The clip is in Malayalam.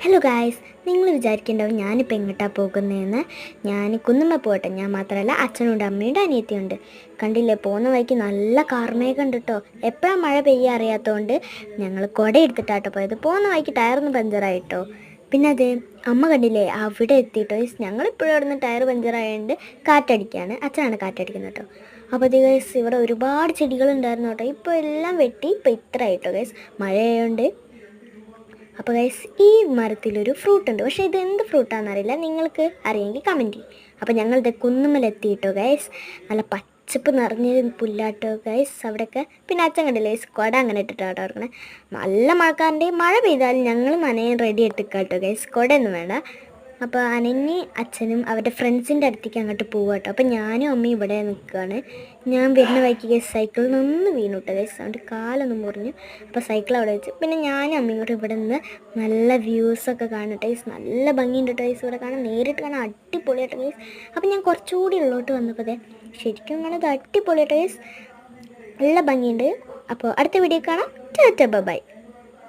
ഹലോ ഗായ്സ്, നിങ്ങൾ വിചാരിക്കേണ്ടാവും ഞാനിപ്പോൾ എങ്ങോട്ടാണ് പോകുന്നതെന്ന്. ഞാൻ കുന്നുമ്മ പോകട്ടെ. ഞാൻ മാത്രമല്ല, അച്ഛനുണ്ട്, അമ്മയുണ്ട്, അനിയത്തിയുണ്ട്. കണ്ടില്ലേ, പോകുന്ന വഴിക്ക് നല്ല കാർമേഘം ഉണ്ട് കേട്ടോ. എപ്പോഴാണ് മഴ പെയ്യാൻ അറിയാത്തതുകൊണ്ട് ഞങ്ങൾ കുട എടുത്തിട്ടാട്ടോ പോയത്. പോകുന്ന വഴിക്ക് ടയറൊന്ന് പഞ്ചറായിട്ടോ. പിന്നെ അത് അമ്മ കണ്ടില്ലേ അവിടെ എത്തിയിട്ടോ. ഞങ്ങളിപ്പോഴും അവിടെ നിന്ന് ടയർ പഞ്ചറായതുകൊണ്ട് കാറ്റടിക്കുകയാണ്. അച്ഛനാണ് കാറ്റടിക്കുന്നത് കേട്ടോ. അപ്പോൾ ഇത് ഗൈസ്, ഇവിടെ ഒരുപാട് ചെടികളുണ്ടായിരുന്നു കേട്ടോ. ഇപ്പോൾ എല്ലാം വെട്ടി ഇപ്പോൾ ഇത്ര ആയിട്ടോ ഗൈസ്, മഴയായതുകൊണ്ട്. അപ്പോൾ ഗൈസ്, ഈ മരത്തിലൊരു ഫ്രൂട്ട് ഉണ്ട്. പക്ഷേ ഇത് എന്ത് ഫ്രൂട്ടാണെന്നറിയില്ല. നിങ്ങൾക്ക് അറിയെങ്കിൽ കമൻറ്റ് ചെയ്യും. അപ്പോൾ ഞങ്ങളിത് കുന്നുമ്മലെത്തിയിട്ടോ ഗൈസ്. നല്ല പച്ചപ്പ് നിറഞ്ഞ പുല്ലാട്ടോ ഗൈസ് അവിടെയൊക്കെ. പിന്നെ അച്ഛൻ കണ്ടില്ലേ ഗൈസ്, കുട അങ്ങനെ ഇട്ടിട്ടാട്ടോ ഇറങ്ങണേ. നല്ല മഴക്കാരൻ്റെ മഴ പെയ്താലും ഞങ്ങൾ നനയാൻ റെഡി ആയിട്ടിരിക്കാട്ടോ ഗൈസ്. കുടയൊന്നും വേണ്ട. അപ്പോൾ അനന്യ അച്ഛനും അവരുടെ ഫ്രണ്ട്സിൻ്റെ അടുത്തേക്ക് അങ്ങോട്ട് പോവുക കേട്ടോ. അപ്പോൾ ഞാനും അമ്മയും ഇവിടെ നിൽക്കുകയാണ്. ഞാൻ വരുന്ന വഴിക്ക് ഗൈസ് സൈക്കിളിൽ നിന്ന് വീണു കേട്ടോ ഗൈസ്. അവൻ്റെ കാലൊന്നും മുറിഞ്ഞു. അപ്പോൾ സൈക്കിൾ അവിടെ വെച്ച് പിന്നെ ഞാനും അമ്മയും കൂടെ ഇവിടെ നിന്ന് നല്ല വ്യൂസൊക്കെ കാണട്ടെ ഗൈസ്. നല്ല ഭംഗിയുണ്ട് കേട്ടോ ഗൈസ്. ഇവിടെ കാണാൻ, നേരിട്ട് കാണാൻ അടിപൊളിയായിട്ട് ഗൈസ്. അപ്പോൾ ഞാൻ കുറച്ചുകൂടി ഉള്ളോട്ട് വന്നപ്പോൾ ശരിക്കും കാണാൻ അടിപൊളിയായിട്ട് ഗൈസ്. നല്ല ഭംഗിയുണ്ട്. അപ്പോൾ അടുത്ത വീഡിയോ കാണാം. Tata bye.